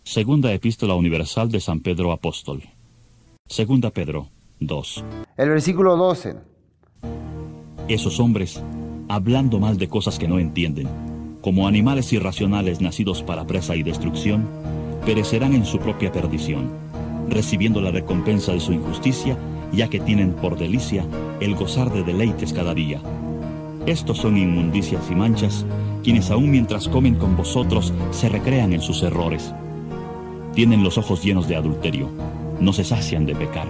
Segunda Epístola Universal de San Pedro Apóstol. Segunda Pedro 2. El versículo 12. Esos hombres, hablando mal de cosas que no entienden, como animales irracionales nacidos para presa y destrucción, perecerán en su propia perdición, recibiendo la recompensa de su injusticia, ya que tienen por delicia el gozar de deleites cada día. Estos son inmundicias y manchas, quienes aun mientras comen con vosotros se recrean en sus errores. Tienen los ojos llenos de adulterio, no se sacian de pecar,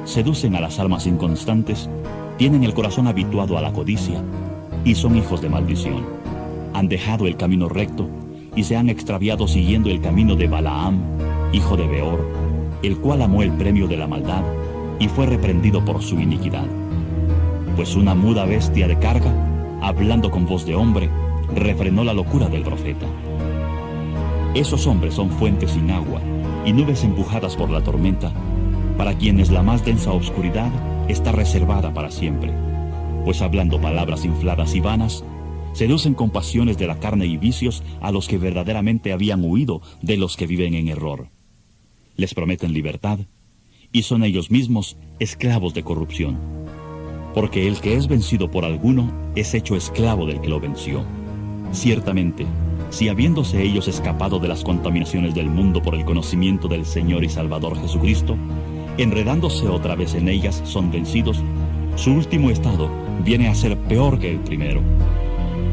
seducen a las almas inconstantes, tienen el corazón habituado a la codicia y son hijos de maldición. Han dejado el camino recto y se han extraviado siguiendo el camino de Balaam, hijo de Beor, el cual amó el premio de la maldad y fue reprendido por su iniquidad. Pues una muda bestia de carga, hablando con voz de hombre, refrenó la locura del profeta. Esos hombres son fuentes sin agua y nubes empujadas por la tormenta, para quienes la más densa oscuridad está reservada para siempre, pues hablando palabras infladas y vanas, seducen con pasiones de la carne y vicios a los que verdaderamente habían huido de los que viven en error. Les prometen libertad, y son ellos mismos esclavos de corrupción. Porque el que es vencido por alguno es hecho esclavo del que lo venció. Ciertamente, si habiéndose ellos escapado de las contaminaciones del mundo por el conocimiento del Señor y Salvador Jesucristo, enredándose otra vez en ellas son vencidos, su último estado viene a ser peor que el primero.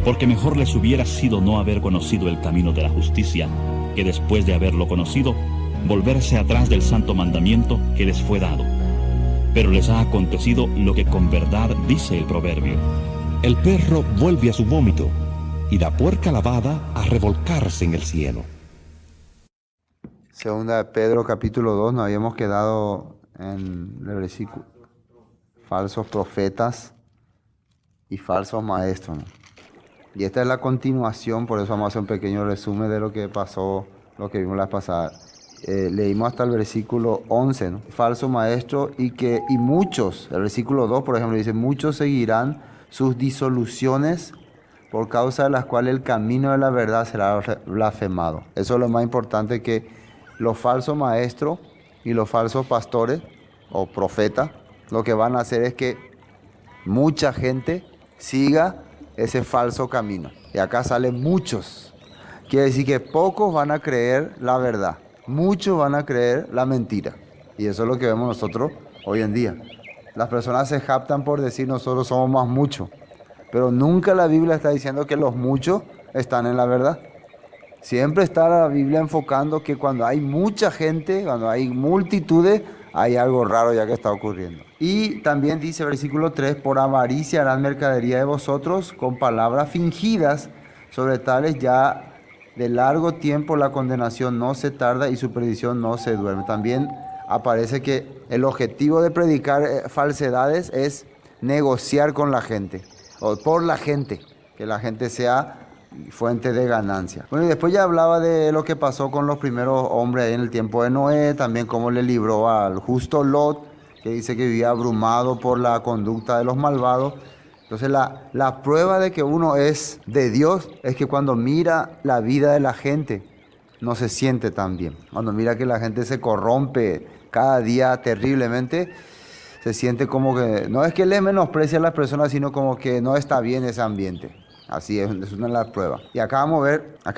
Porque mejor les hubiera sido no haber conocido el camino de la justicia, que después de haberlo conocido, volverse atrás del santo mandamiento que les fue dado. Pero les ha acontecido lo que con verdad dice el proverbio: el perro vuelve a su vómito, y la puerca lavada a revolcarse en el cielo. Segunda de Pedro capítulo 2, nos habíamos quedado en el versículo falsos profetas y falsos maestros, ¿no? Y esta es la continuación, por eso vamos a hacer un pequeño resumen de lo que pasó, lo que vimos la pasada. Leímos hasta el versículo 11, ¿no? Falso maestro y muchos, el versículo 2 por ejemplo dice, muchos seguirán sus disoluciones por causa de las cuales el camino de la verdad será blasfemado. Eso es lo más importante, que los falsos maestros y los falsos pastores o profetas lo que van a hacer es que mucha gente siga ese falso camino. Y acá salen muchos. Quiere decir que pocos van a creer la verdad, muchos van a creer la mentira. Y eso es lo que vemos nosotros hoy en día. Las personas se jactan por decir nosotros somos más muchos, pero nunca la Biblia está diciendo que los muchos están en la verdad. Siempre está la Biblia enfocando que cuando hay mucha gente, cuando hay multitudes, hay algo raro ya que está ocurriendo. Y también dice versículo 3, por avaricia harán mercadería de vosotros con palabras fingidas, sobre tales ya de largo tiempo la condenación no se tarda y su perdición no se duerme. También aparece que el objetivo de predicar falsedades es negociar con la gente, o por la gente, que la gente sea fuente de ganancia. Bueno, y después ya hablaba de lo que pasó con los primeros hombres en el tiempo de Noé, también cómo le libró al justo Lot, que dice que vivía abrumado por la conducta de los malvados. Entonces la prueba de que uno es de Dios es que cuando mira la vida de la gente no se siente tan bien. Cuando mira que la gente se corrompe cada día terriblemente, se siente como que, no es que le menosprecia a las personas, sino como que no está bien ese ambiente. Así es una de las pruebas. Y acá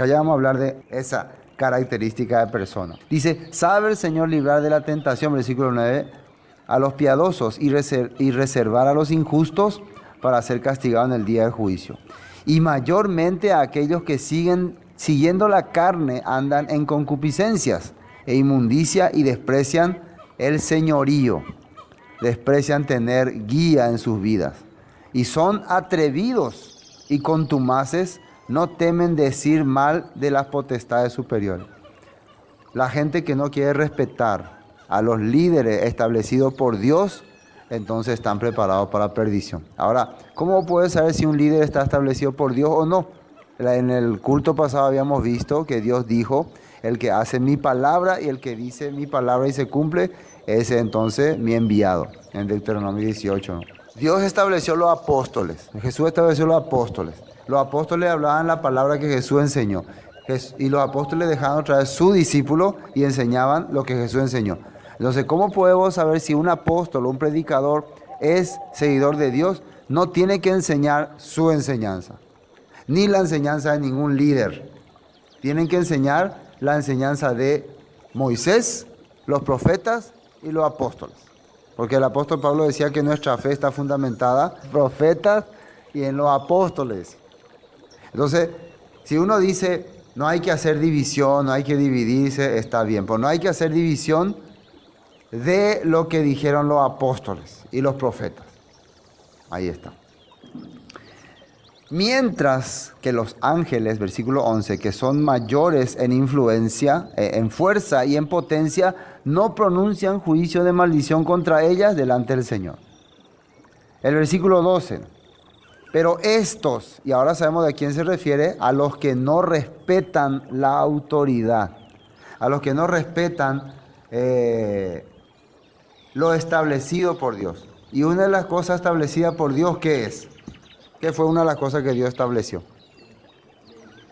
ya vamos a hablar de esa característica de persona. Dice, sabe el Señor librar de la tentación, versículo 9, a los piadosos y reservar a los injustos para ser castigados en el día del juicio. Y mayormente a aquellos que siguiendo la carne andan en concupiscencias e inmundicia y desprecian el señorío. Desprecian tener guía en sus vidas. Y son atrevidos y contumaces, no temen decir mal de las potestades superiores. La gente que no quiere respetar a los líderes establecidos por Dios, entonces están preparados para perdición. Ahora, ¿cómo puede saber si un líder está establecido por Dios o no? En el culto pasado habíamos visto que Dios dijo, el que hace mi palabra y el que dice mi palabra y se cumple, ese entonces mi enviado, en Deuteronomio 18, ¿no? Dios estableció los apóstoles, Jesús estableció los apóstoles. Los apóstoles hablaban la palabra que Jesús enseñó. y los apóstoles dejaban otra vez su discípulo y enseñaban lo que Jesús enseñó. Entonces, ¿cómo podemos saber si un apóstol o un predicador es seguidor de Dios? No tiene que enseñar su enseñanza, ni la enseñanza de ningún líder. Tienen que enseñar la enseñanza de Moisés, los profetas y los apóstoles. Porque el apóstol Pablo decía que nuestra fe está fundamentada en los profetas y en los apóstoles. Entonces, si uno dice, no hay que hacer división, no hay que dividirse, está bien. Pero no hay que hacer división de lo que dijeron los apóstoles y los profetas. Ahí está. Mientras que los ángeles, versículo 11, que son mayores en influencia, en fuerza y en potencia, no pronuncian juicio de maldición contra ellas delante del Señor. El versículo 12. Pero estos, y ahora sabemos de quién se refiere, a los que no respetan la autoridad, a los que no respetan lo establecido por Dios. Y una de las cosas establecidas por Dios, ¿qué es? ¿Qué fue una de las cosas que Dios estableció?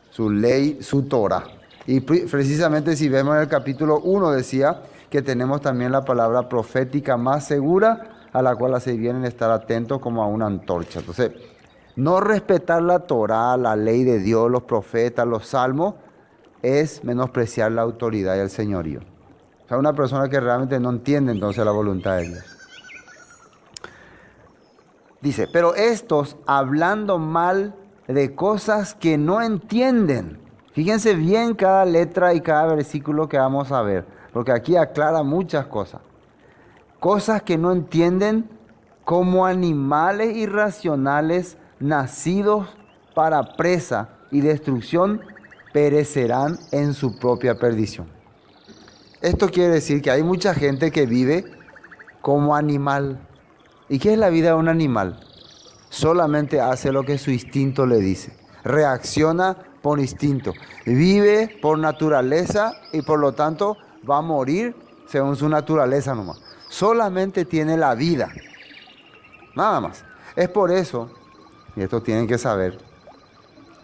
Su ley, su Torah. Y precisamente si vemos en el capítulo 1 decía que tenemos también la palabra profética más segura, a la cual se vienen a estar atentos como a una antorcha. Entonces, no respetar la Torah, la ley de Dios, los profetas, los salmos, es menospreciar la autoridad y el señorío. O sea, una persona que realmente no entiende entonces la voluntad de Dios. Dice, pero estos hablando mal de cosas que no entienden. Fíjense bien cada letra y cada versículo que vamos a ver, porque aquí aclara muchas cosas. Cosas que no entienden, como animales irracionales nacidos para presa y destrucción, perecerán en su propia perdición. Esto quiere decir que hay mucha gente que vive como animal. ¿Y qué es la vida de un animal? Solamente hace lo que su instinto le dice. Reacciona por instinto. Vive por naturaleza y por lo tanto va a morir según su naturaleza nomás. Solamente tiene la vida. Nada más. Es por eso, y esto tienen que saber,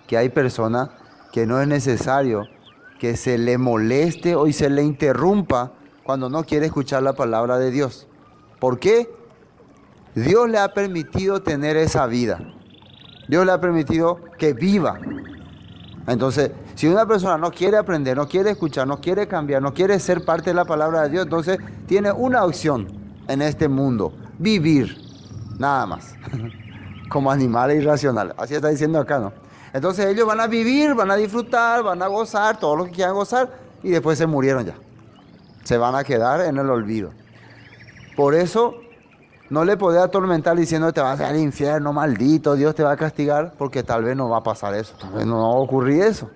que hay personas que no es necesario que se le moleste o se le interrumpa cuando no quiere escuchar la palabra de Dios. ¿Por qué? Dios le ha permitido tener esa vida. Dios le ha permitido que viva. Entonces, si una persona no quiere aprender, no quiere escuchar, no quiere cambiar, no quiere ser parte de la palabra de Dios, entonces tiene una opción en este mundo: vivir, nada más, como animales irracionales. Así está diciendo acá, ¿no? Entonces ellos van a vivir, van a disfrutar, van a gozar, todo lo que quieran gozar, y después se murieron ya. Se van a quedar en el olvido. Por eso no le podés atormentar diciendo te vas al infierno, maldito, Dios te va a castigar, porque tal vez no va a pasar eso, tal vez no va a ocurrir eso.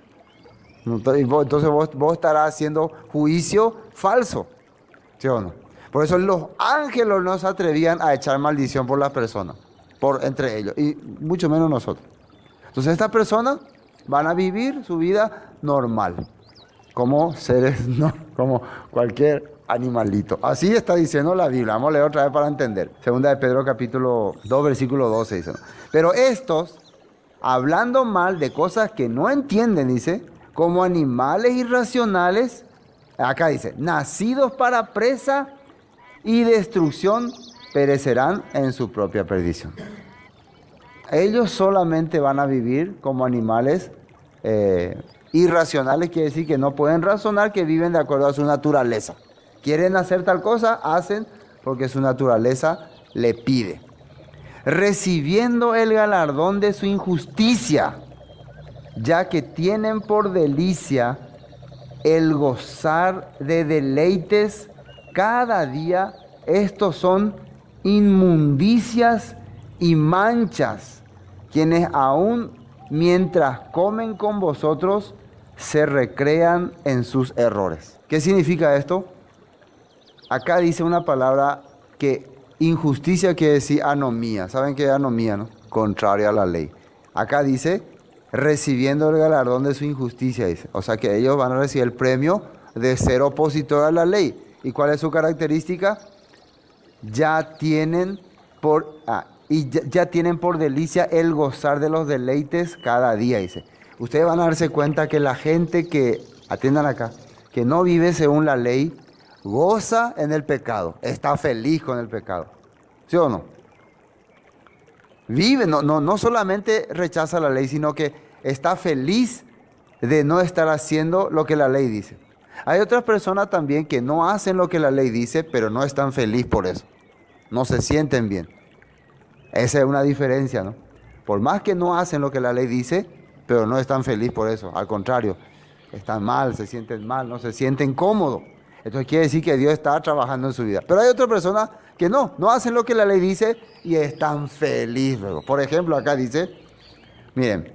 Entonces vos estarás haciendo juicio falso, ¿sí o no? Por eso los ángeles no se atrevían a echar maldición por las personas, entre ellos, y mucho menos nosotros. Entonces estas personas van a vivir su vida normal, como seres, no, como cualquier animalito. Así está diciendo la Biblia. Vamos a leer otra vez para entender. Segunda de Pedro capítulo 2, versículo 12 dice, ¿no? Pero estos, hablando mal de cosas que no entienden, dice, como animales irracionales, acá dice, nacidos para presa y destrucción, perecerán en su propia perdición. Ellos solamente van a vivir como animales irracionales, quiere decir que no pueden razonar, que viven de acuerdo a su naturaleza. Quieren hacer tal cosa, hacen porque su naturaleza le pide. Recibiendo el galardón de su injusticia, ya que tienen por delicia el gozar de deleites cada día. Estos son inmundicias y manchas, quienes aún mientras comen con vosotros se recrean en sus errores. ¿Qué significa esto? Acá dice una palabra que injusticia quiere decir anomía. ¿Saben qué es anomía, no? Contrario a la ley. Acá dice, recibiendo el galardón de su injusticia, dice. O sea que ellos van a recibir el premio de ser opositor a la ley. ¿Y cuál es su característica? Ya tienen por delicia el gozar de los deleites cada día, dice. ustedes van a darse cuenta que la gente que, atiendan acá, que no vive según la ley, goza en el pecado, está feliz con el pecado. ¿Sí o no? Vive, no solamente rechaza la ley, sino que está feliz de no estar haciendo lo que la ley dice. Hay otras personas también que no hacen lo que la ley dice, pero no están felices por eso. No se sienten bien. Esa es una diferencia, ¿no? Por más que no hacen lo que la ley dice, pero no están felices por eso. Al contrario, están mal, se sienten mal, no se sienten cómodos. Entonces quiere decir que Dios está trabajando en su vida. Pero hay otras personas que no hacen lo que la ley dice y están felices luego. Por ejemplo, acá dice, miren,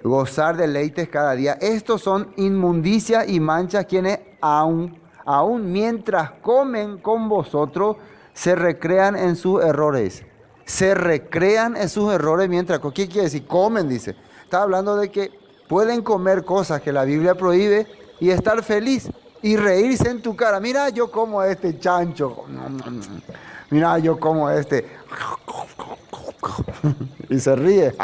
gozar deleites cada día. Estos son inmundicia y manchas quienes aún mientras comen con vosotros se recrean en sus errores. Se recrean en sus errores mientras comen. ¿Qué quiere decir? Comen, dice. Está hablando de que pueden comer cosas que la Biblia prohíbe y estar feliz y reírse en tu cara. Mira, yo como este chancho. Mira, yo como este. Y se ríe.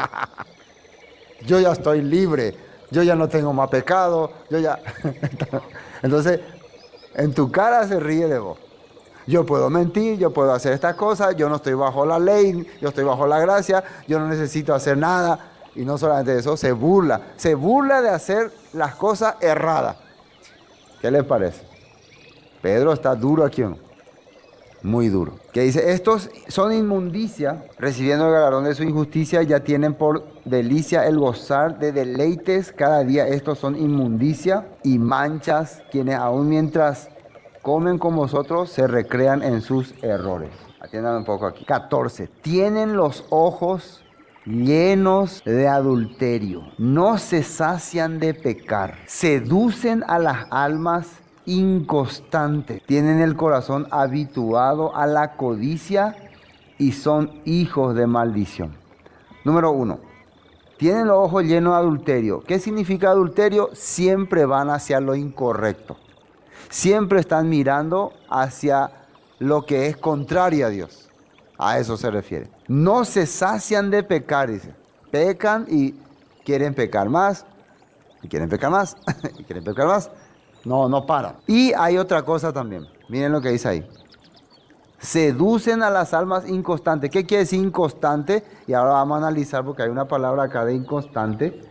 Yo ya estoy libre. Yo ya no tengo más pecado. Yo ya. Entonces, en tu cara se ríe de vos. Yo puedo mentir, yo puedo hacer estas cosas, yo no estoy bajo la ley, yo estoy bajo la gracia, yo no necesito hacer nada. Y no solamente eso, se burla de hacer las cosas erradas. ¿Qué les parece? Pedro está duro aquí, ¿o no? Muy duro. Que dice, estos son inmundicia, recibiendo el galardón de su injusticia, ya tienen por delicia el gozar de deleites cada día. Estos son inmundicia y manchas, quienes aún mientras comen con vosotros se recrean en sus errores. Atiendan un poco aquí. 14. Tienen los ojos llenos de adulterio, no se sacian de pecar, seducen a las almas inconstantes, tienen el corazón habituado a la codicia y son hijos de maldición. Número 1. Tienen los ojos llenos de adulterio. ¿Qué significa adulterio? Siempre van hacia lo incorrecto. Siempre están mirando hacia lo que es contrario a Dios. A eso se refiere. No se sacian de pecar, dice. Pecan y quieren pecar más. Y quieren pecar más. Y quieren pecar más. No paran. Y hay otra cosa también. Miren lo que dice ahí. Seducen a las almas inconstantes. ¿Qué quiere decir inconstante? Y ahora vamos a analizar porque hay una palabra acá de inconstante.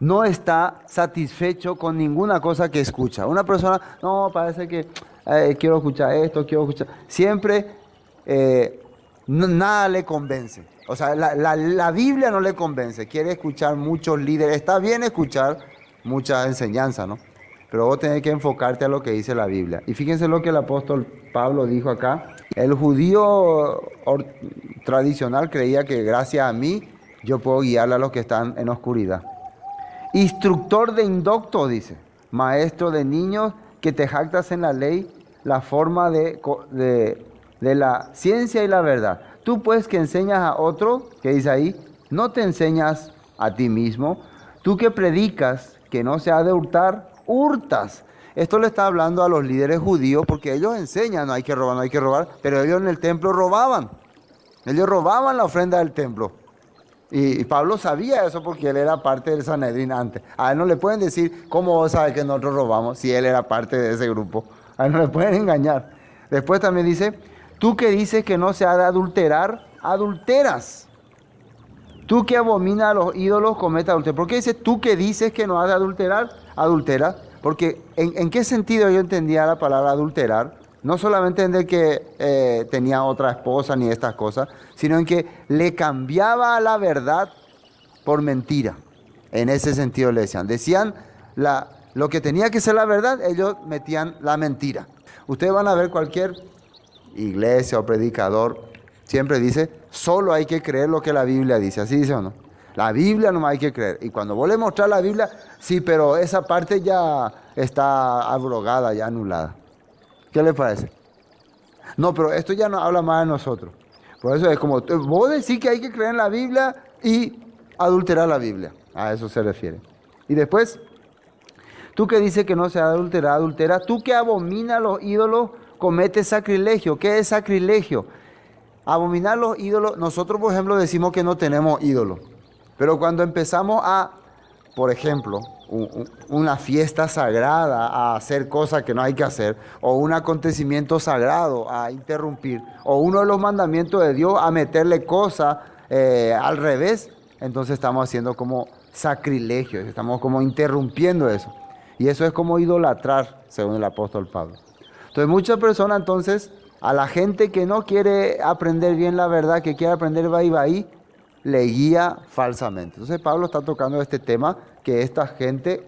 No está satisfecho con ninguna cosa que escucha. Una persona, no, parece que quiero escuchar esto, quiero escuchar. Siempre nada le convence. O sea, la Biblia no le convence. Quiere escuchar muchos líderes. Está bien escuchar mucha enseñanza, ¿no? Pero vos tenés que enfocarte a lo que dice la Biblia. Y fíjense lo que el apóstol Pablo dijo acá. El judío tradicional creía que gracias a mí yo puedo guiarle a los que están en oscuridad. Instructor de indocto, dice. Maestro de niños que te jactas en la ley, la forma de la ciencia y la verdad. Tú pues que enseñas a otro, que dice ahí, no te enseñas a ti mismo. Tú que predicas que no se ha de hurtar, hurtas. Esto le está hablando a los líderes judíos porque ellos enseñan, no hay que robar, pero ellos en el templo robaban. Ellos robaban la ofrenda del templo. Y Pablo sabía eso porque él era parte del Sanedrín antes. A él no le pueden decir, ¿cómo vos sabes que nosotros robamos si él era parte de ese grupo? A él no le pueden engañar. Después también dice, tú que dices que no se ha de adulterar, adulteras. Tú que abominas a los ídolos, cometes adulterio. ¿Por qué dice tú que dices que no has de adulterar? Adulteras. Porque ¿en qué sentido yo entendía la palabra adulterar? No solamente en el que tenía otra esposa ni estas cosas, sino en que le cambiaba la verdad por mentira. En ese sentido le decían. Decían lo que tenía que ser la verdad, ellos metían la mentira. Ustedes van a ver cualquier iglesia o predicador, siempre dice, solo hay que creer lo que la Biblia dice. ¿Así dice o no? La Biblia no hay que creer. Y cuando vos le mostrás la Biblia, sí, pero esa parte ya está abrogada, ya anulada. ¿Qué le parece? No, pero esto ya no habla más de nosotros. Por eso es como, vos decís que hay que creer en la Biblia y adulterar la Biblia. A eso se refiere. Y después, tú que dices que no se adultera, adultera. Tú que abominas los ídolos, cometes sacrilegio. ¿Qué es sacrilegio? Abominar los ídolos. Nosotros, por ejemplo, decimos que no tenemos ídolos. Pero cuando empezamos a, por ejemplo, una fiesta sagrada, a hacer cosas que no hay que hacer, o un acontecimiento sagrado a interrumpir, o uno de los mandamientos de Dios a meterle cosas al revés, entonces estamos haciendo como sacrilegio, estamos como interrumpiendo eso. Y eso es como idolatrar, según el apóstol Pablo. Entonces muchas personas entonces, a la gente que no quiere aprender bien la verdad, que quiere aprender bahí, le guía falsamente. Entonces Pablo está tocando este tema, que esta gente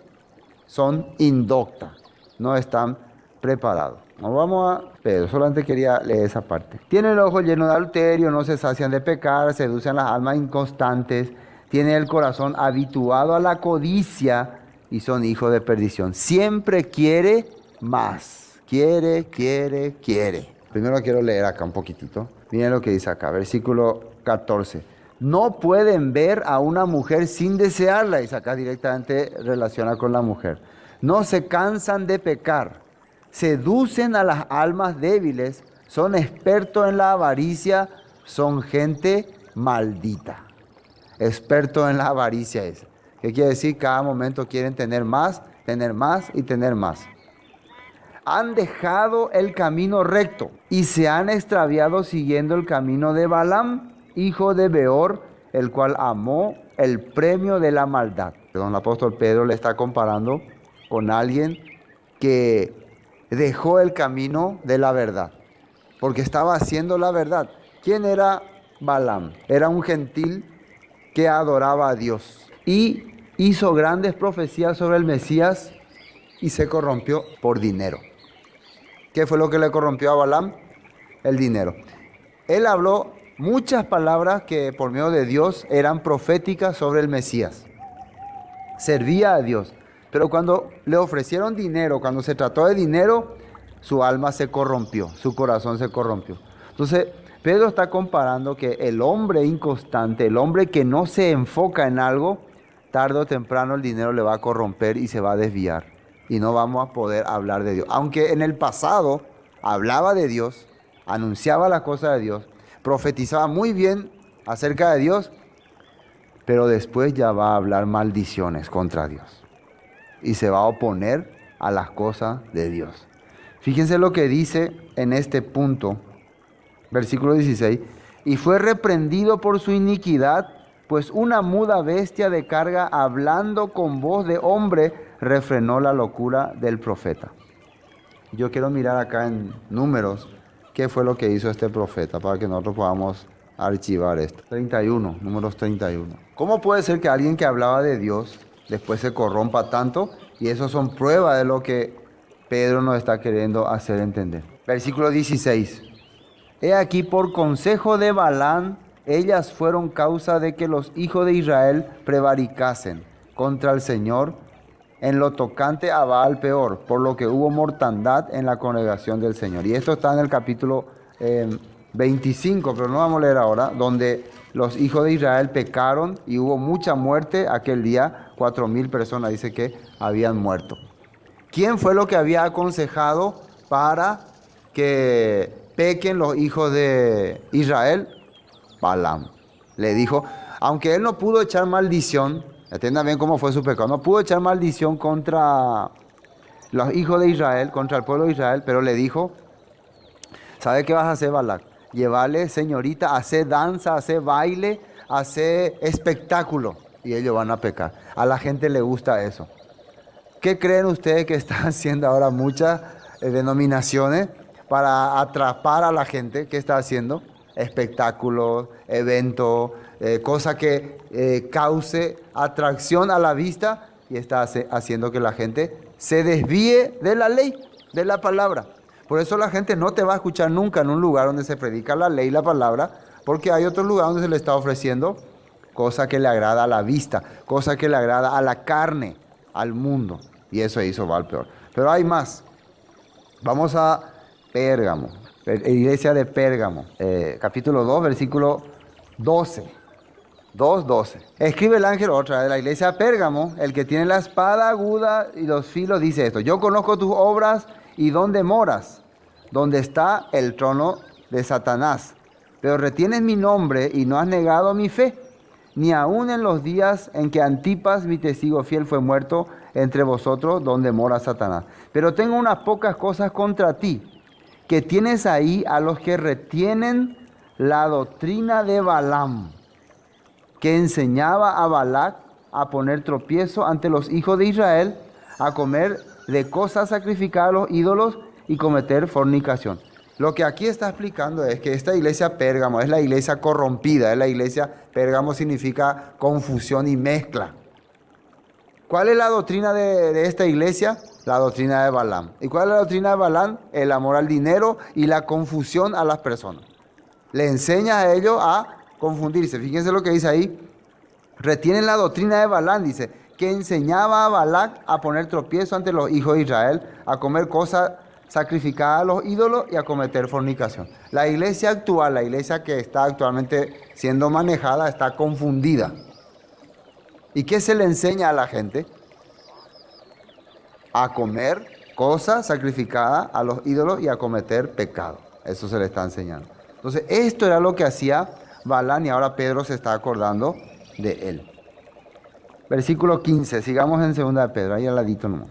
son indoctas, no están preparados. Nos vamos a Pedro, solamente quería leer esa parte. Tienen el ojo lleno de adulterio, no se sacian de pecar, seducen las almas inconstantes, tienen el corazón habituado a la codicia y son hijos de perdición. Siempre quiere más, quiere. Primero quiero leer acá un poquitito. Miren lo que dice acá, versículo 14. No pueden ver a una mujer sin desearla, y acá directamente relaciona con la mujer. No se cansan de pecar, seducen a las almas débiles, son expertos en la avaricia, son gente maldita. Expertos en la avaricia es. ¿Qué quiere decir? Cada momento quieren tener más y tener más. Han dejado el camino recto y se han extraviado siguiendo el camino de Balaam, hijo de Beor, el cual amó el premio de la maldad. El apóstol Pedro le está comparando con alguien que dejó el camino de la verdad, porque estaba haciendo la verdad. ¿Quién era Balaam? Era un gentil que adoraba a Dios y hizo grandes profecías sobre el Mesías y se corrompió por dinero. ¿Qué fue lo que le corrompió a Balaam? El dinero. Él habló muchas palabras que por medio de Dios eran proféticas sobre el Mesías. Servía a Dios. Pero cuando le ofrecieron dinero, cuando se trató de dinero, su alma se corrompió, su corazón se corrompió. Entonces, Pedro está comparando que el hombre inconstante, el hombre que no se enfoca en algo, tarde o temprano el dinero le va a corromper y se va a desviar. Y no vamos a poder hablar de Dios. Aunque en el pasado hablaba de Dios, anunciaba las cosas de Dios, profetizaba muy bien acerca de Dios, pero después ya va a hablar maldiciones contra Dios. Y se va a oponer a las cosas de Dios. Fíjense lo que dice en este punto, versículo 16. Y fue reprendido por su iniquidad, pues una muda bestia de carga, hablando con voz de hombre, refrenó la locura del profeta. Yo quiero mirar acá en Números, qué fue lo que hizo este profeta, para que nosotros podamos archivar esto. 31, Números 31. ¿Cómo puede ser que alguien que hablaba de Dios después se corrompa tanto? Y eso son pruebas de lo que Pedro nos está queriendo hacer entender. Versículo 16. He aquí, por consejo de Balaam, ellas fueron causa de que los hijos de Israel prevaricasen contra el Señor en lo tocante a Baal Peor, por lo que hubo mortandad en la congregación del Señor. Y esto está en el capítulo 25, pero no vamos a leer ahora, donde los hijos de Israel pecaron y hubo mucha muerte aquel día. 4,000 personas dice que habían muerto. ¿Quién fue lo que había aconsejado para que pequen los hijos de Israel? Balaam. Le dijo, aunque él no pudo echar maldición, entiendan bien cómo fue su pecado, no pudo echar maldición contra los hijos de Israel, contra el pueblo de Israel, pero le dijo, ¿sabe qué vas a hacer, Balac? Llevarle, señorita, hacer danza, hacer baile, hacer espectáculo, y ellos van a pecar. A la gente le gusta eso. ¿Qué creen ustedes que están haciendo ahora muchas denominaciones para atrapar a la gente? ¿Qué está haciendo? Espectáculos, eventos, cosas que cause atracción a la vista, y está haciendo que la gente se desvíe de la ley, de la palabra. Por eso la gente no te va a escuchar nunca en un lugar donde se predica la ley y la palabra, porque hay otro lugar donde se le está ofreciendo cosa que le agrada a la vista, cosa que le agrada a la carne, al mundo. Y eso hizo Baal Peor. Pero hay más. Vamos a Pérgamo, iglesia de Pérgamo, capítulo 2, versículo 12. 2:12. Escribe el ángel otra vez de la iglesia de Pérgamo, el que tiene la espada aguda y los filos, dice esto: yo conozco tus obras y dónde moras, donde está el trono de Satanás, pero retienes mi nombre y no has negado mi fe, ni aun en los días en que Antipas, mi testigo fiel, fue muerto entre vosotros, donde mora Satanás. Pero tengo unas pocas cosas contra ti, que tienes ahí a los que retienen la doctrina de Balaam, que enseñaba a Balac a poner tropiezo ante los hijos de Israel, a comer de cosas sacrificadas a los ídolos y cometer fornicación. Lo que aquí está explicando es que esta iglesia Pérgamo es la iglesia corrompida, es la iglesia, Pérgamo significa confusión y mezcla. ¿Cuál es la doctrina de esta iglesia? La doctrina de Balaam. ¿Y cuál es la doctrina de Balaam? El amor al dinero y la confusión a las personas. Le enseña a ellos a confundirse. Fíjense lo que dice ahí. Retienen la doctrina de Balaam, dice, que enseñaba a Balac a poner tropiezo ante los hijos de Israel, a comer cosas sacrificadas a los ídolos y a cometer fornicación. La iglesia actual, la iglesia que está actualmente siendo manejada, está confundida. ¿Y qué se le enseña a la gente? A comer cosas sacrificadas a los ídolos y a cometer pecado. Eso se le está enseñando. Entonces, esto era lo que hacía Balaam y ahora Pedro se está acordando de él. Versículo 15, sigamos en 2 de Pedro, ahí al ladito nomás.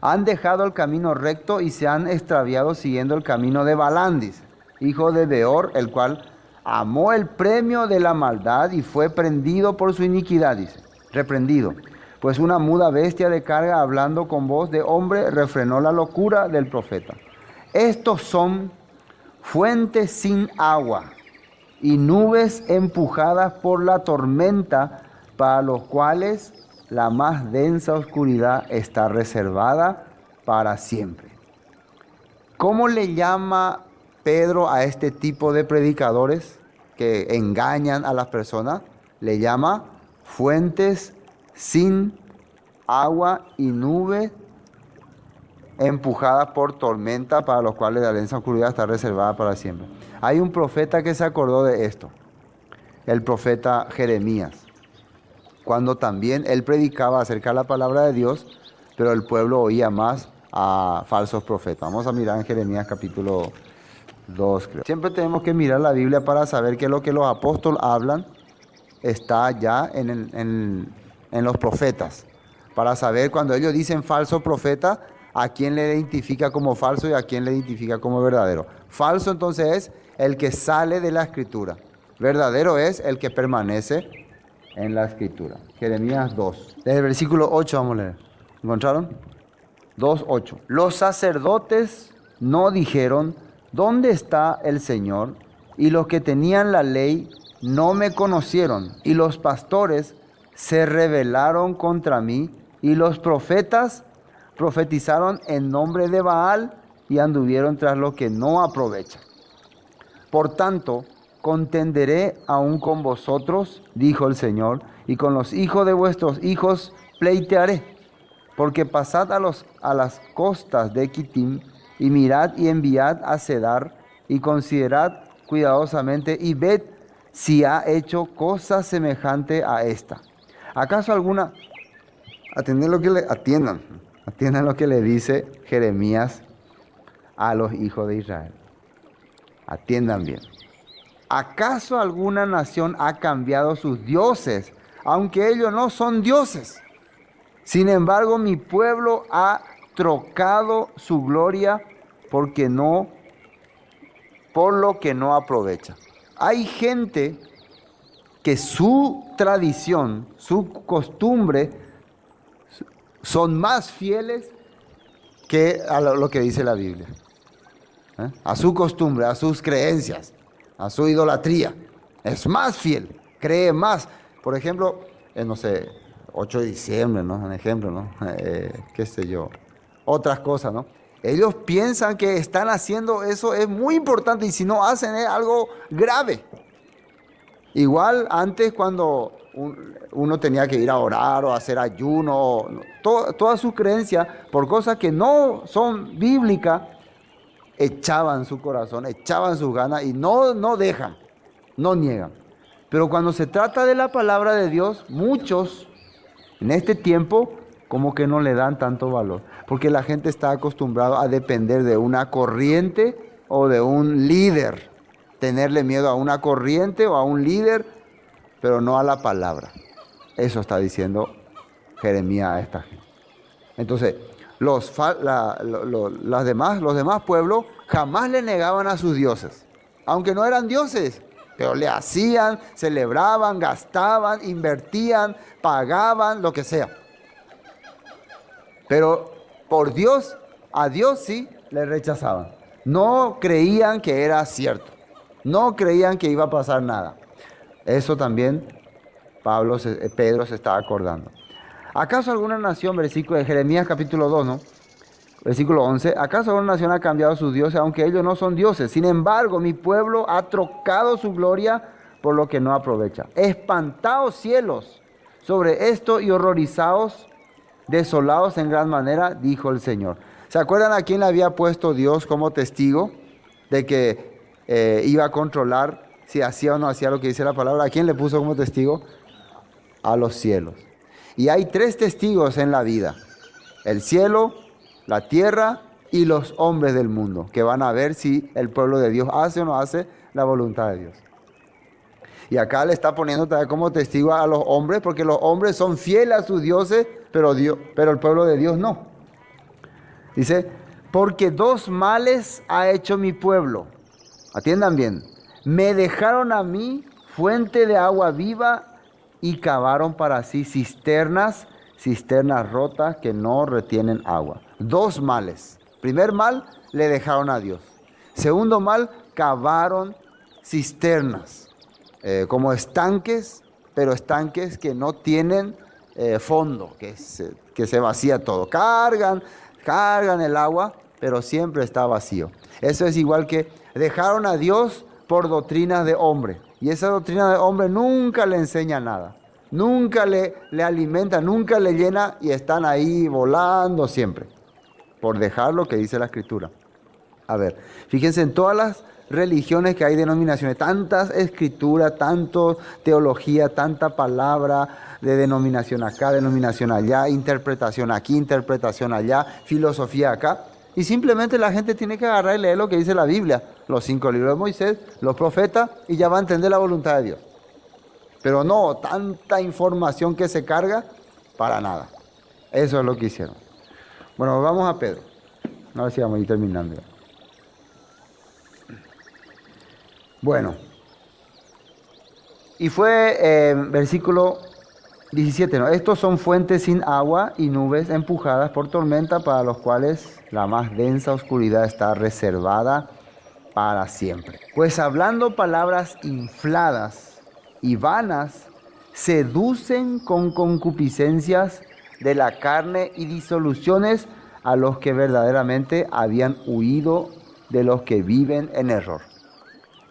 Han dejado el camino recto y se han extraviado siguiendo el camino de Balaam, dice, hijo de Beor, el cual amó el premio de la maldad y fue prendido por su iniquidad, dice, reprendido. Pues una muda bestia de carga, hablando con voz de hombre, refrenó la locura del profeta. Estos son fuentes sin agua y nubes empujadas por la tormenta, para los cuales la más densa oscuridad está reservada para siempre. ¿Cómo le llama Pedro a este tipo de predicadores que engañan a las personas? Le llama fuentes sin agua y nubes empujadas por tormenta, para los cuales la densa oscuridad está reservada para siempre. Hay un profeta que se acordó de esto, el profeta Jeremías, cuando también él predicaba acerca de la palabra de Dios, pero el pueblo oía más a falsos profetas. Vamos a mirar en Jeremías capítulo 2, creo. Siempre tenemos que mirar la Biblia para saber que lo que los apóstoles hablan está ya en los profetas, para saber cuando ellos dicen falso profeta, a quién le identifica como falso y a quién le identifica como verdadero. Falso entonces es el que sale de la escritura. Verdadero es el que permanece en la escritura. Jeremías 2. Desde el versículo 8 vamos a leer. ¿Encontraron? 2:8. Los sacerdotes no dijeron, ¿dónde está el Señor? Y los que tenían la ley no me conocieron. Y los pastores se rebelaron contra mí. Y los profetas profetizaron en nombre de Baal y anduvieron tras lo que no aprovecha. Por tanto, contenderé aún con vosotros, dijo el Señor, y con los hijos de vuestros hijos pleitearé. Porque pasad a las costas de Quitim, y mirad y enviad a Cedar, y considerad cuidadosamente, y ved si ha hecho cosa semejante a esta. ¿Acaso alguna? Atiendan lo que le dice Jeremías a los hijos de Israel. Atiendan bien. ¿Acaso alguna nación ha cambiado sus dioses, aunque ellos no son dioses? Sin embargo, mi pueblo ha trocado su gloria por lo que no aprovecha. Hay gente que su tradición, su costumbre, son más fieles que a lo que dice la Biblia. A su costumbre, a sus creencias, a su idolatría. Es más fiel, cree más. Por ejemplo, no sé, 8 de diciembre, ¿no? Un ejemplo, ¿no? Qué sé yo. Otras cosas, ¿no? Ellos piensan que están haciendo eso, es muy importante, y si no hacen es algo grave. Igual antes cuando uno tenía que ir a orar o hacer ayuno, todas sus creencias por cosas que no son bíblicas, echaban su corazón, echaban sus ganas y no dejan, no niegan. Pero cuando se trata de la palabra de Dios, muchos en este tiempo como que no le dan tanto valor, porque la gente está acostumbrada a depender de una corriente o de un líder, tenerle miedo a una corriente o a un líder, pero no a la palabra. Eso está diciendo Jeremías a esta gente. Entonces, los demás pueblos jamás le negaban a sus dioses, aunque no eran dioses, pero le hacían, celebraban, gastaban, invertían, pagaban, lo que sea. Pero por Dios, a Dios sí le rechazaban. No creían que era cierto. No creían que iba a pasar nada. Eso también Pedro se está acordando. ¿Acaso alguna nación, versículo de Jeremías capítulo 2, ¿no? Versículo 11, ¿acaso alguna nación ha cambiado sus dioses, aunque ellos no son dioses? Sin embargo, mi pueblo ha trocado su gloria por lo que no aprovecha. Espantaos cielos sobre esto y horrorizaos, desolados en gran manera, dijo el Señor. ¿Se acuerdan a quién le había puesto Dios como testigo de que iba a controlar si hacía o no hacía lo que dice la palabra? ¿A quién le puso como testigo? A los cielos. Y hay 3 testigos en la vida: el cielo, la tierra y los hombres del mundo, que van a ver si el pueblo de Dios hace o no hace la voluntad de Dios. Y acá le está poniendo también como testigo a los hombres, porque los hombres son fieles a sus dioses, pero el pueblo de Dios no. Dice, porque 2 males ha hecho mi pueblo. Atiendan bien. Me dejaron a mí fuente de agua viva y cavaron para sí cisternas rotas que no retienen agua. 2 males. Primer mal, le dejaron a Dios. Segundo mal, cavaron cisternas, como estanques, pero estanques que no tienen fondo, que se vacía todo. Cargan el agua, pero siempre está vacío. Eso es igual que dejaron a Dios por doctrinas de hombre. Y esa doctrina de hombre nunca le enseña nada. Nunca le alimenta, nunca le llena, y están ahí volando siempre. Por dejar lo que dice la Escritura. A ver, fíjense en todas las religiones que hay, denominaciones, tantas escrituras, tanto teología, tanta palabra de denominación acá, denominación allá, interpretación aquí, interpretación allá, filosofía acá. Y simplemente la gente tiene que agarrar y leer lo que dice la Biblia, los 5 libros de Moisés, los profetas, y ya va a entender la voluntad de Dios. Pero no tanta información que se carga para nada. Eso es lo que hicieron. Bueno, vamos a Pedro. A ver si vamos a ir terminando ya. Bueno. Y fue versículo 17, ¿no? Estos son fuentes sin agua y nubes empujadas por tormenta, para los cuales la más densa oscuridad está reservada para siempre. Pues hablando palabras infladas y vanas, seducen con concupiscencias de la carne y disoluciones a los que verdaderamente habían huido de los que viven en error.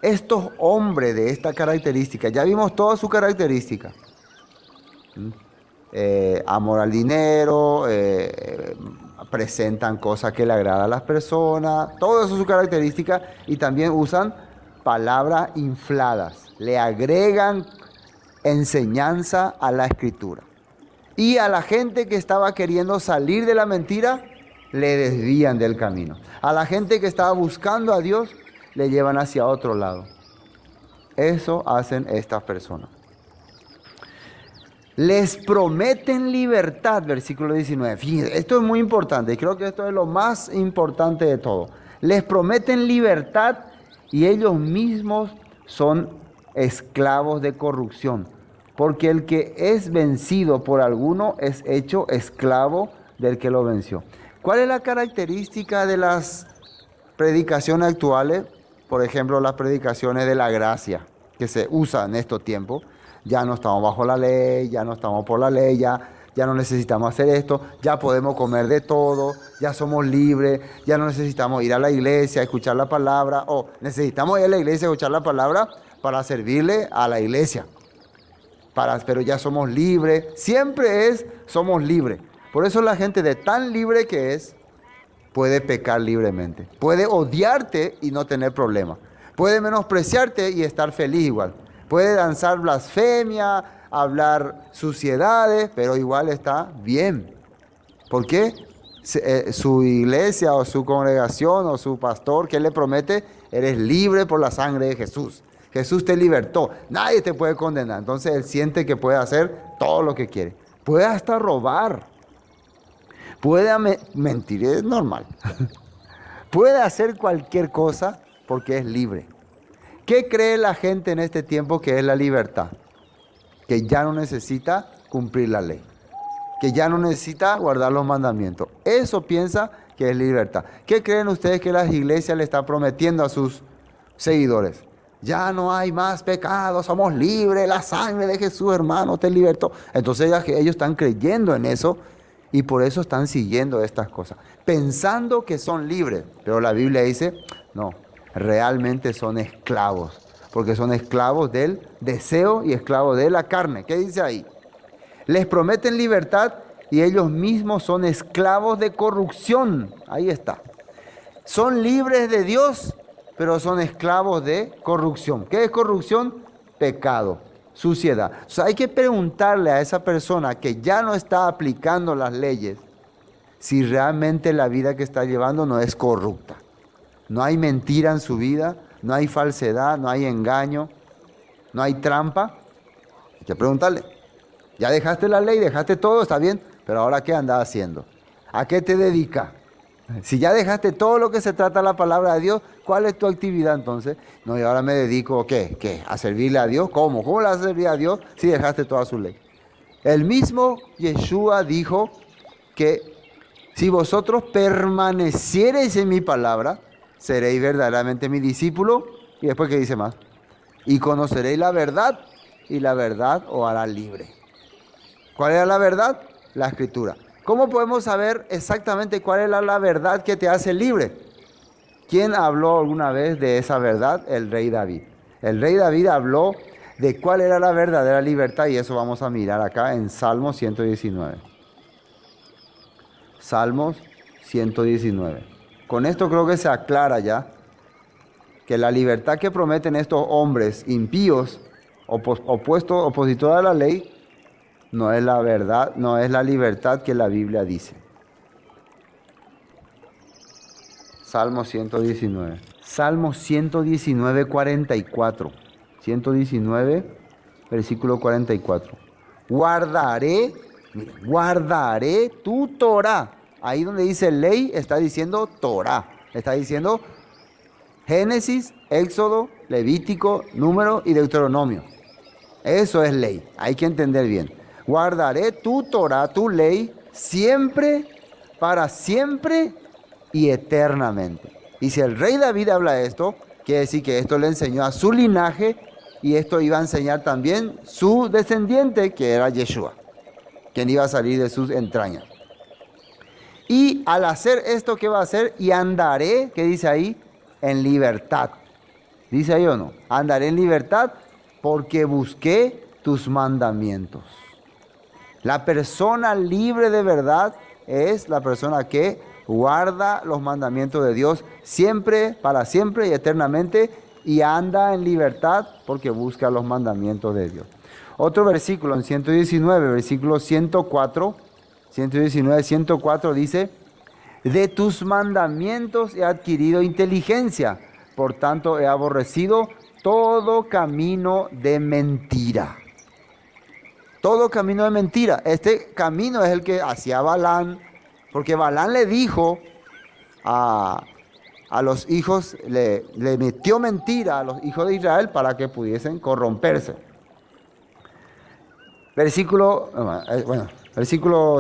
Estos hombres de esta característica, ya vimos toda su característica. Amor al dinero, presentan cosas que le agradan a las personas, todo eso es su característica, y también usan palabras infladas, le agregan enseñanza a la Escritura. Y a la gente que estaba queriendo salir de la mentira, le desvían del camino. A la gente que estaba buscando a Dios, le llevan hacia otro lado. Eso hacen estas personas. Les prometen libertad, versículo 19. Fíjense, esto es muy importante y creo que esto es lo más importante de todo. Les prometen libertad y ellos mismos son esclavos de corrupción. Porque el que es vencido por alguno es hecho esclavo del que lo venció. ¿Cuál es la característica de las predicaciones actuales? Por ejemplo, las predicaciones de la gracia que se usan en estos tiempos. Ya no estamos bajo la ley, ya no estamos por la ley, ya no necesitamos hacer esto, ya podemos comer de todo, ya somos libres, ya no necesitamos ir a la iglesia a escuchar la palabra, o necesitamos ir a la iglesia a escuchar la palabra para servirle a la iglesia. Pero ya somos libres, siempre somos libres. Por eso la gente de tan libre que es, puede pecar libremente. Puede odiarte y no tener problema. Puede menospreciarte y estar feliz igual. Puede lanzar blasfemia, hablar suciedades, pero igual está bien. ¿Por qué? Su iglesia o su congregación o su pastor, ¿qué le promete? Eres libre por la sangre de Jesús. Jesús te libertó, nadie te puede condenar. Entonces él siente que puede hacer todo lo que quiere. Puede hasta robar, puede mentir, es normal. Puede hacer cualquier cosa porque es libre. ¿Qué cree la gente en este tiempo que es la libertad? Que ya no necesita cumplir la ley, que ya no necesita guardar los mandamientos. Eso piensa que es libertad. ¿Qué creen ustedes que las iglesias le están prometiendo a sus seguidores? Ya no hay más pecado, somos libres, la sangre de Jesús, hermano, te libertó. Entonces ellos están creyendo en eso y por eso están siguiendo estas cosas, pensando que son libres. Pero la Biblia dice, no, realmente son esclavos, porque son esclavos del deseo y esclavos de la carne. ¿Qué dice ahí? Les prometen libertad y ellos mismos son esclavos de corrupción. Ahí está. Son libres de Dios, pero son esclavos de corrupción. ¿Qué es corrupción? Pecado, suciedad. O sea, hay que preguntarle a esa persona que ya no está aplicando las leyes si realmente la vida que está llevando no es corrupta. No hay mentira en su vida, no hay falsedad, no hay engaño, no hay trampa. Hay que preguntarle. Ya dejaste la ley, dejaste todo, está bien, pero ahora ¿qué andas haciendo? ¿A qué te dedicas? Si ya dejaste todo lo que se trata de la palabra de Dios, ¿cuál es tu actividad entonces? No, y ahora me dedico, ¿qué? ¿A servirle a Dios? ¿Cómo? ¿Cómo le vas a servir a Dios si dejaste toda su ley? El mismo Yeshua dijo que si vosotros permaneciereis en mi palabra, seréis verdaderamente mi discípulo. Y después, ¿qué dice más? Y conoceréis la verdad, y la verdad os hará libre. ¿Cuál era la verdad? La Escritura. ¿Cómo podemos saber exactamente cuál es la verdad que te hace libre? ¿Quién habló alguna vez de esa verdad? El rey David. El rey David habló de cuál era la verdadera libertad y eso vamos a mirar acá en Salmos 119. Salmos 119. Con esto creo que se aclara ya que la libertad que prometen estos hombres impíos, opositores a la ley, no es la verdad, no es la libertad que la Biblia dice. Salmo 119. Salmo 119, 44. 119, versículo 44. Guardaré tu Torah. Ahí donde dice ley, está diciendo Torah. Está diciendo Génesis, Éxodo, Levítico, Número y Deuteronomio. Eso es ley. Hay que entender bien. Guardaré tu Torah, tu ley, siempre, para siempre y eternamente. Y si el rey David habla de esto, quiere decir que esto le enseñó a su linaje y esto iba a enseñar también su descendiente, que era Yeshua, quien iba a salir de sus entrañas. Y al hacer esto, ¿qué va a hacer? Y andaré, ¿qué dice ahí? En libertad. ¿Dice ahí o no? Andaré en libertad porque busqué tus mandamientos. La persona libre de verdad es la persona que guarda los mandamientos de Dios siempre, para siempre y eternamente y anda en libertad porque busca los mandamientos de Dios. Otro versículo en 119, versículo 104, 119, 104 dice: de tus mandamientos he adquirido inteligencia, por tanto he aborrecido todo camino de mentira. Todo camino de mentira. Este camino es el que hacía Balán, porque Balán le dijo a los hijos, le metió mentira a los hijos de Israel para que pudiesen corromperse. Versículo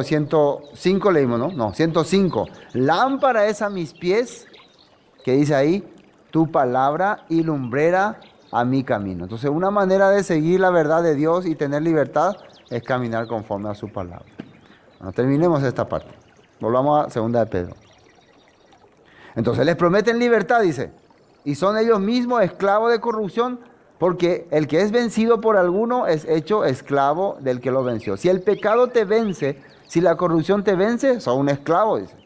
105 leímos, ¿no? No, 105. Lámpara es a mis pies, que dice ahí, tu palabra y lumbrera a mi camino. Entonces, una manera de seguir la verdad de Dios y tener libertad es caminar conforme a su palabra. Bueno, terminemos esta parte. Volvamos a 2 de Pedro. Entonces, les prometen libertad, dice, y son ellos mismos esclavos de corrupción, porque el que es vencido por alguno es hecho esclavo del que lo venció. Si el pecado te vence, si la corrupción te vence, son un esclavo, dice.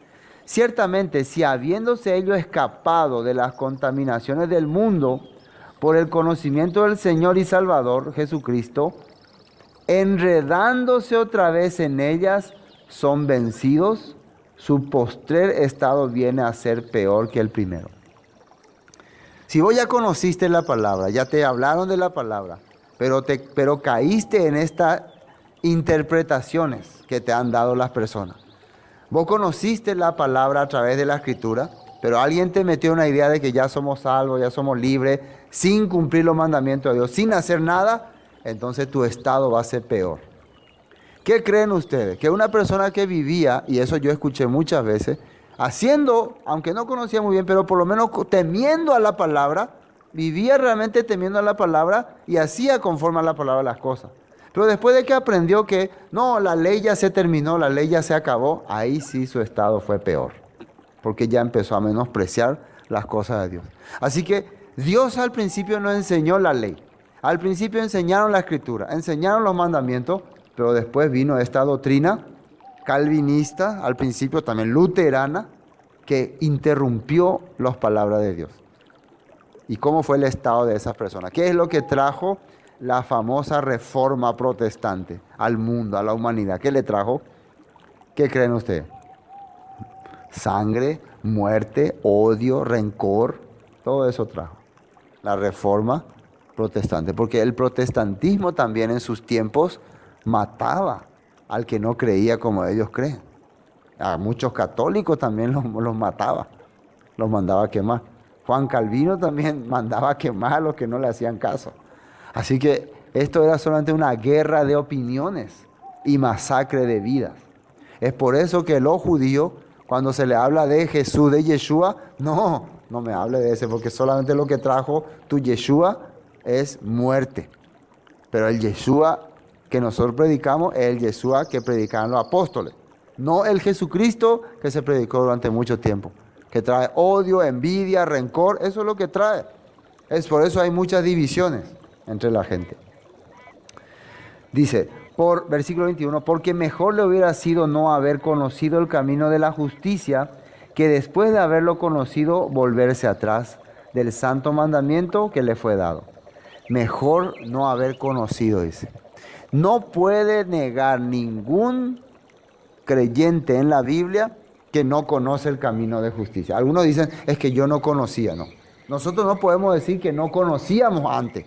Ciertamente, si habiéndose ellos escapado de las contaminaciones del mundo por el conocimiento del Señor y Salvador Jesucristo, enredándose otra vez en ellas, son vencidos, su postrer estado viene a ser peor que el primero. Si vos ya conociste la palabra, ya te hablaron de la palabra, pero caíste en estas interpretaciones que te han dado las personas. Vos conociste la palabra a través de la Escritura, pero alguien te metió una idea de que ya somos salvos, ya somos libres, sin cumplir los mandamientos de Dios, sin hacer nada, entonces tu estado va a ser peor. ¿Qué creen ustedes? Que una persona que vivía, y eso yo escuché muchas veces, haciendo, aunque no conocía muy bien, pero por lo menos temiendo a la palabra, vivía realmente temiendo a la palabra y hacía conforme a la palabra las cosas. Pero después de que aprendió que no, la ley ya se terminó, la ley ya se acabó, ahí sí su estado fue peor, porque ya empezó a menospreciar las cosas de Dios. Así que Dios al principio no enseñó la ley, al principio enseñaron la Escritura, enseñaron los mandamientos, pero después vino esta doctrina calvinista, al principio también luterana, que interrumpió las palabras de Dios. ¿Y cómo fue el estado de esas personas? ¿Qué es lo que trajo la famosa reforma protestante al mundo, a la humanidad? ¿Qué le trajo? ¿Qué creen ustedes? Sangre, muerte, odio, rencor, todo eso trajo la reforma protestante, porque el protestantismo también en sus tiempos mataba al que no creía como ellos creen. A muchos católicos también los mataba, los mandaba a quemar. Juan Calvino también mandaba a quemar a los que no le hacían caso. Así que esto era solamente una guerra de opiniones y masacre de vidas. Es por eso que los judíos, cuando se le habla de Jesús, de Yeshua, no me hable de ese, porque solamente lo que trajo tu Yeshua es muerte. Pero el Yeshua que nosotros predicamos es el Yeshua que predicaban los apóstoles, no el Jesucristo que se predicó durante mucho tiempo, que trae odio, envidia, rencor. Eso es lo que trae. Es por eso hay muchas divisiones entre la gente. Dice, versículo 21, porque mejor le hubiera sido no haber conocido el camino de la justicia, que después de haberlo conocido volverse atrás del santo mandamiento que le fue dado. Mejor no haber conocido, dice. No puede negar ningún creyente en la Biblia que no conoce el camino de justicia. Algunos dicen, es que yo no conocía, no. Nosotros no podemos decir que no conocíamos antes.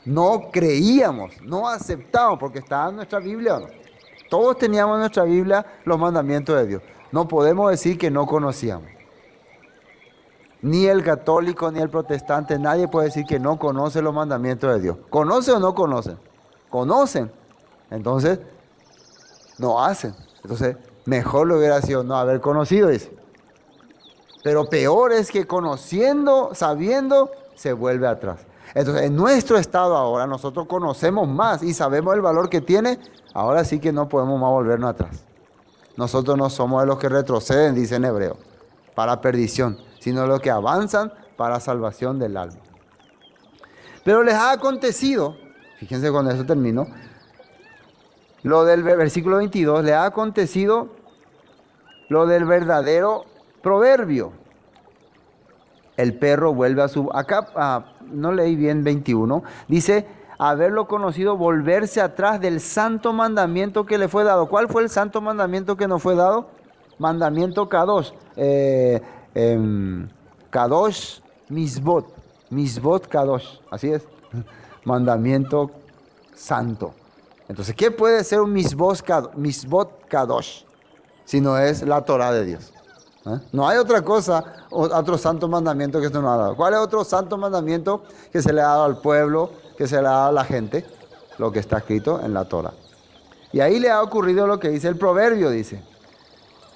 No creíamos, no aceptábamos, porque estaba en nuestra Biblia, ¿no? Todos teníamos en nuestra Biblia los mandamientos de Dios. No podemos decir que no conocíamos. Ni el católico, ni el protestante, nadie puede decir que no conoce los mandamientos de Dios. ¿Conoce o no conocen? Conocen. Entonces, no hacen. Entonces, mejor lo hubiera sido no haber conocido, dice. Pero peor es que conociendo, sabiendo, se vuelve atrás. Entonces, en nuestro estado ahora, nosotros conocemos más y sabemos el valor que tiene, ahora sí que no podemos más volvernos atrás. Nosotros no somos de los que retroceden, dice en hebreo, para perdición, sino los que avanzan para salvación del alma. Pero les ha acontecido, fíjense cuando eso terminó, lo del versículo 22, le ha acontecido lo del verdadero proverbio. El perro vuelve a su... Acá no leí bien 21. Dice, haberlo conocido, volverse atrás del santo mandamiento que le fue dado. ¿Cuál fue el santo mandamiento que nos fue dado? Mandamiento Kadosh. Kadosh Misbot. Misbot Kadosh. Así es. Mandamiento santo. Entonces, ¿qué puede ser un Misbot Kadosh? Si no es la Torah de Dios. No hay otra cosa, otro santo mandamiento que esto no ha dado. ¿Cuál es otro santo mandamiento que se le ha dado al pueblo, que se le ha dado a la gente? Lo que está escrito en la Torah. Y ahí le ha ocurrido lo que dice el proverbio, dice.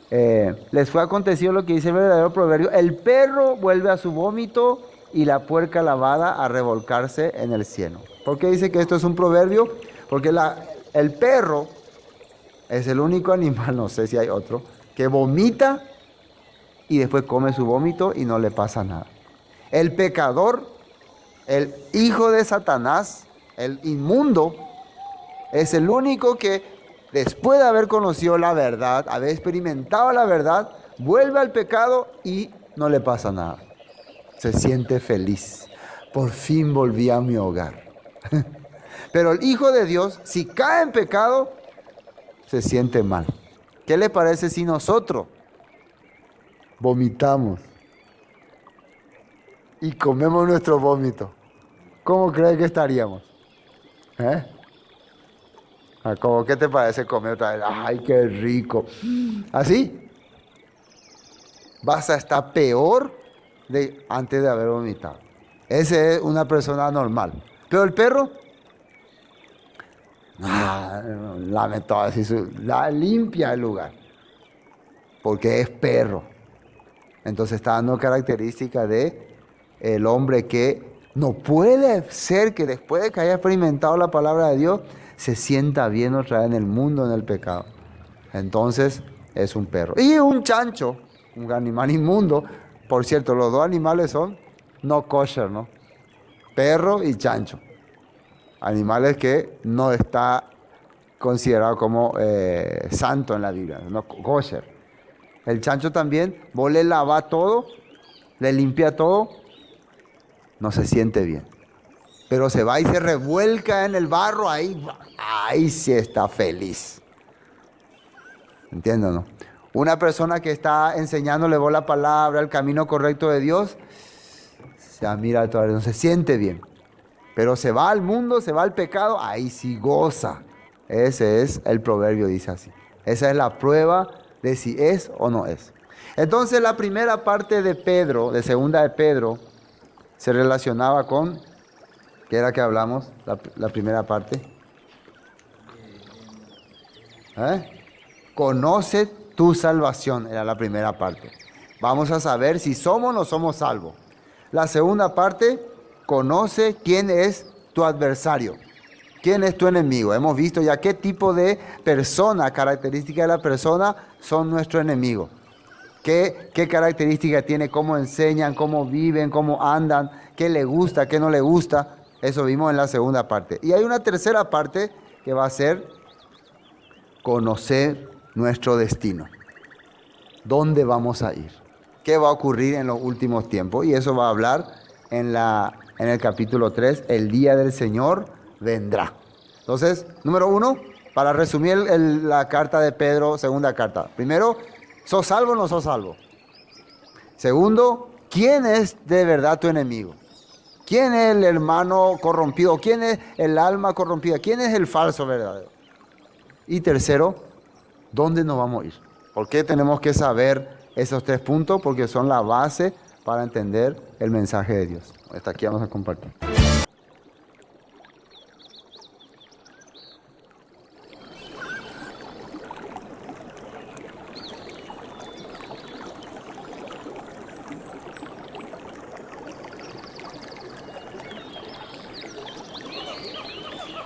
Les fue acontecido lo que dice el verdadero proverbio. El perro vuelve a su vómito y la puerca lavada a revolcarse en el cieno. ¿Por qué dice que esto es un proverbio? Porque el perro es el único animal, no sé si hay otro, que vomita y después come su vómito y no le pasa nada. El pecador, el hijo de Satanás, el inmundo, es el único que después de haber conocido la verdad, haber experimentado la verdad, vuelve al pecado y no le pasa nada. Se siente feliz. Por fin volví a mi hogar. Pero el hijo de Dios, si cae en pecado, se siente mal. ¿Qué le parece si nosotros vomitamos y comemos nuestro vómito, ¿cómo crees que estaríamos? ¿Eh? ¿Qué te parece comer otra vez? ¡Ay, qué rico! ¿Así? Vas a estar peor de antes de haber vomitado. Ese es una persona normal. Pero el perro, la limpia el lugar, porque es perro. Entonces está dando características de el hombre que no puede ser que después de que haya experimentado la palabra de Dios, se sienta bien otra vez en el mundo, en el pecado. Entonces es un perro. Y un chancho, un animal inmundo. Por cierto, los dos animales son no kosher, ¿no? Perro y chancho. Animales que no está considerado como santo en la Biblia, no kosher. El chancho también, vos le lavas todo, le limpia todo, no se siente bien. Pero se va y se revuelca en el barro, ahí sí está feliz. ¿Entienden, no? Una persona que está enseñándole vos la palabra, el camino correcto de Dios, se mira todavía, no se siente bien. Pero se va al mundo, se va al pecado, ahí sí goza. Ese es el proverbio, dice así. Esa es la prueba de si es o no es. Entonces la primera parte de Pedro, de segunda de Pedro, se relacionaba con, ¿qué era que hablamos? La primera parte. Conoce tu salvación, era la primera parte. Vamos a saber si somos o no somos salvos. La segunda parte, conoce quién es tu adversario, quién es tu enemigo. Hemos visto ya qué tipo de persona, características de la persona son nuestro enemigo. ¿Qué características tiene? ¿Cómo enseñan? ¿Cómo viven? ¿Cómo andan? ¿Qué le gusta? ¿Qué no le gusta? Eso vimos en la segunda parte. Y hay una tercera parte que va a ser conocer nuestro destino. ¿Dónde vamos a ir? ¿Qué va a ocurrir en los últimos tiempos? Y eso va a hablar en el capítulo 3, el día del Señor vendrá. Entonces, número 1, para resumir la carta de Pedro, segunda carta. Primero, ¿sos salvo o no sos salvo? Segundo, ¿quién es de verdad tu enemigo? ¿Quién es el hermano corrompido? ¿Quién es el alma corrompida? ¿Quién es el falso verdadero? Y tercero, ¿dónde nos vamos a ir? ¿Por qué tenemos que saber esos 3 puntos? Porque son la base para entender el mensaje de Dios. Hasta aquí vamos a compartir.